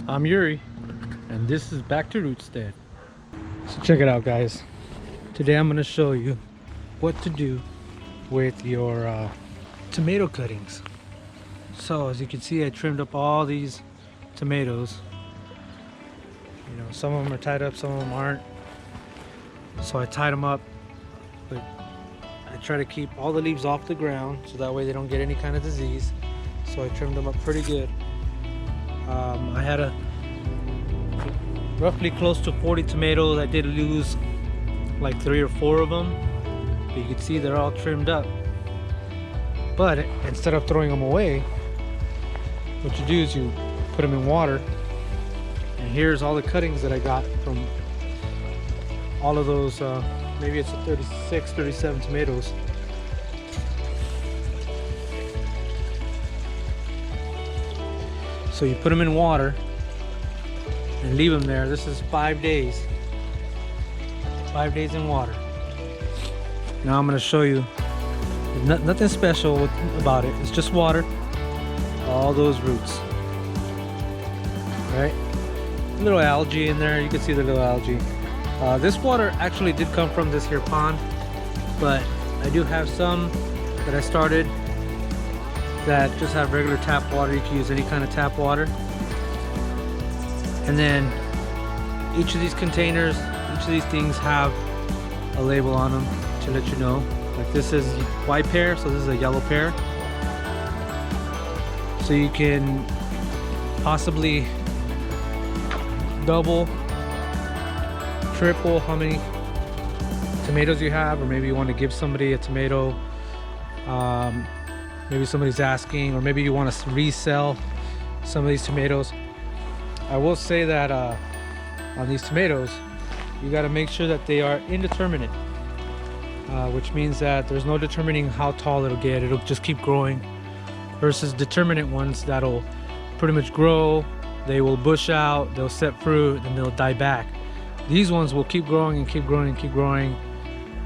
I'm Yuri, and this is Back to Rootstead. So check it out, guys. Today I'm going to show you what to do with your tomato cuttings. So as you can see, I trimmed up all these tomatoes. You know, some of them are tied up, some of them aren't. So I tied them up, but I try to keep all the leaves off the ground so that way they don't get any kind of disease. So I trimmed them up pretty good. I had a roughly close to 40 tomatoes. I did lose like 3 or 4 of them, but you can see they're all trimmed up. But instead of throwing them away, what you do is you put them in water. And here's all the cuttings that I got from all of those, maybe it's a 36, 37 tomatoes. So you put them in water and leave them there. This is 5 days. 5 days in water. Now I'm going to show you. Nothing special about it. It's just water. All those roots. Right? A little algae in there. You can see the little algae. This water actually did come from this here pond, but I do have some that I started that just have regular tap water. You can use any kind of tap water. And then each of these containers, each of these things have a label on them to let you know. Like this is white pear, so this is a yellow pear. So you can possibly double, triple how many tomatoes you have, or maybe you want to give somebody a tomato. Maybe somebody's asking, or maybe you want to resell some of these tomatoes. I will say that on these tomatoes, you got to make sure that they are indeterminate, which means that there's no determining how tall it'll get. It'll just keep growing, versus determinate ones that'll pretty much grow. They will bush out, they'll set fruit, and they'll die back. These ones will keep growing and keep growing and keep growing.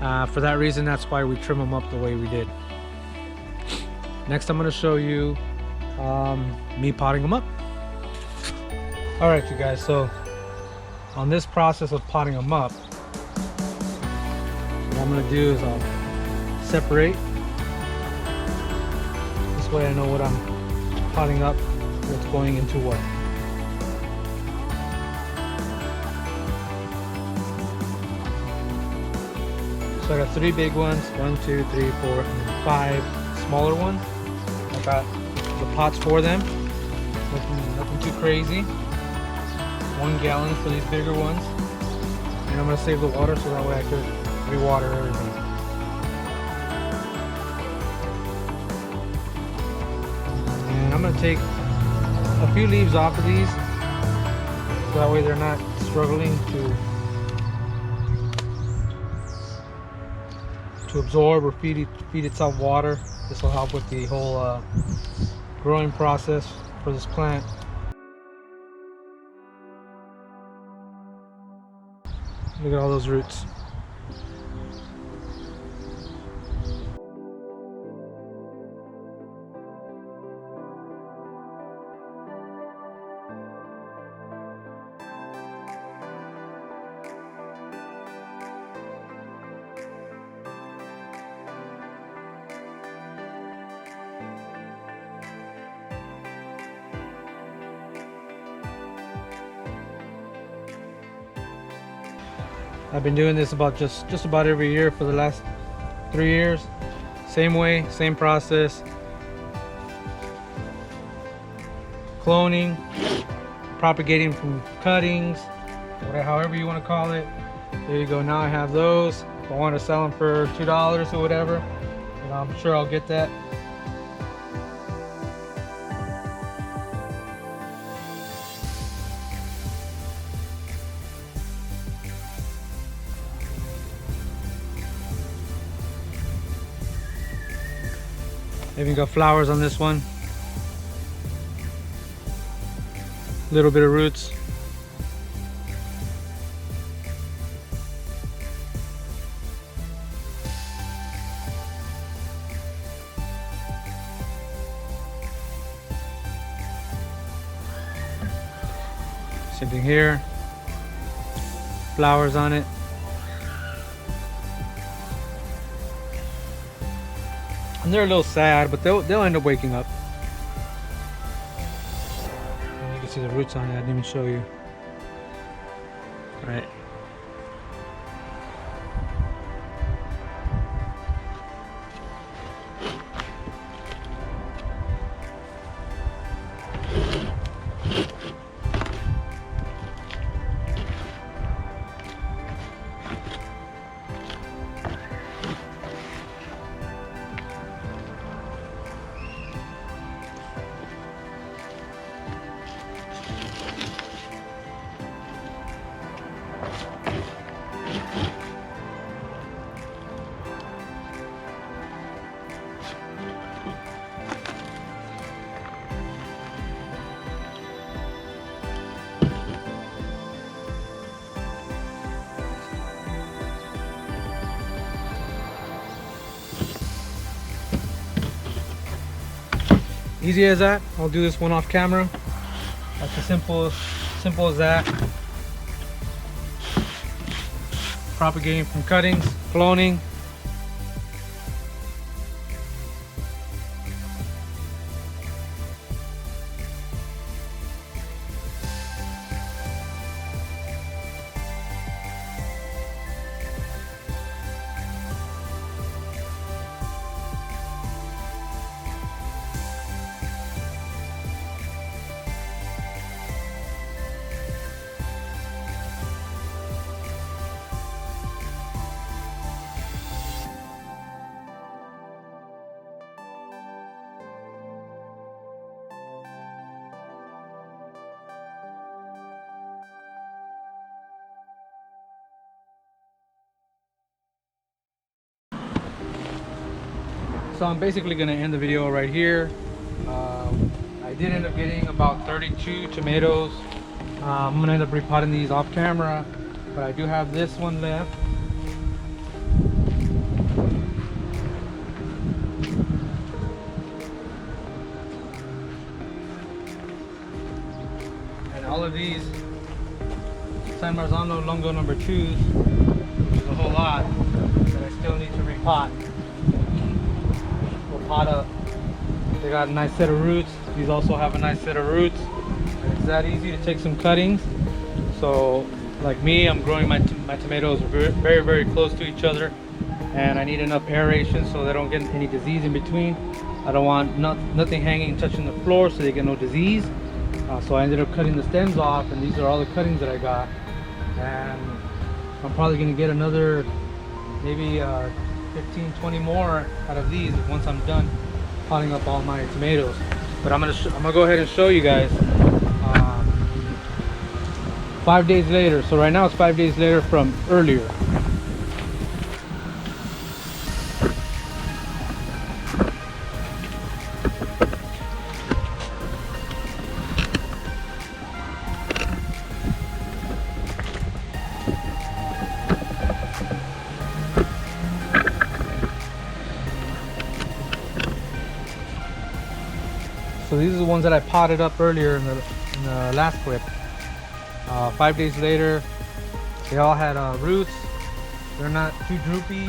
For that reason, that's why we trim them up the way we did. Next, I'm going to show you me potting them up. All right, you guys, so on this process of potting them up, what I'm going to do is I'll separate. This way I know what I'm potting up, what's going into what. So I got 3 big ones, 1, 2, 3, 4, and 5 smaller ones. I got the pots for them, nothing too crazy. 1 gallon for these bigger ones, and I'm gonna save the water so that way I could rewater everything. And I'm gonna take a few leaves off of these so that way they're not struggling to absorb or feed itself water. This will help with the whole growing process for this plant. Look at all those roots. I've been doing this about just about every year for the last 3 years. Same way, same process. Cloning, propagating from cuttings, whatever, however you want to call it. There you go. Now I have those. If I want to sell them for $2 or whatever, you know, I'm sure I'll get that. Even got flowers on this one. Little bit of roots. Same thing here. Flowers on it. And they're a little sad, but they'll end up waking up. And you can see the roots on it. I didn't even show you. Right. Easy as that. I'll do this one off camera. That's as simple as that. Propagating from cuttings, cloning. So I'm basically going to end the video right here. I did end up getting about 32 tomatoes. I'm going to end up repotting these off camera, but I do have this one left. And all of these San Marzano Longo number 2s, which is a whole lot, that I still need to repot. Pot up. They got a nice set of roots. These also have a nice set of roots. And it's that easy to take some cuttings. So like me, I'm growing my tomatoes very, very close to each other, and I need enough aeration so they don't get any disease in between. I don't want nothing hanging touching the floor so they get no disease. So I ended up cutting the stems off, and these are all the cuttings that I got. And I'm probably going to get another maybe 15-20 more out of these once I'm done potting up all my tomatoes. But I'm gonna go ahead and show you guys 5 days later. So right now it's 5 days later from earlier. So these are the ones that I potted up earlier in the last clip. 5 days later, they all had roots. They're not too droopy.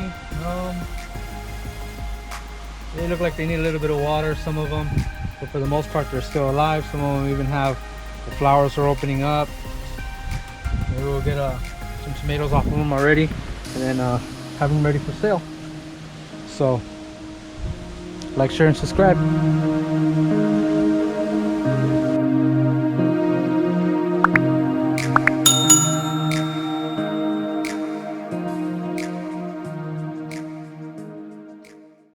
They look like they need a little bit of water, some of them, but for the most part they're still alive. Some of them even have the flowers are opening up. Maybe we'll get some tomatoes off of them already, and then have them ready for sale. So like, share, and subscribe.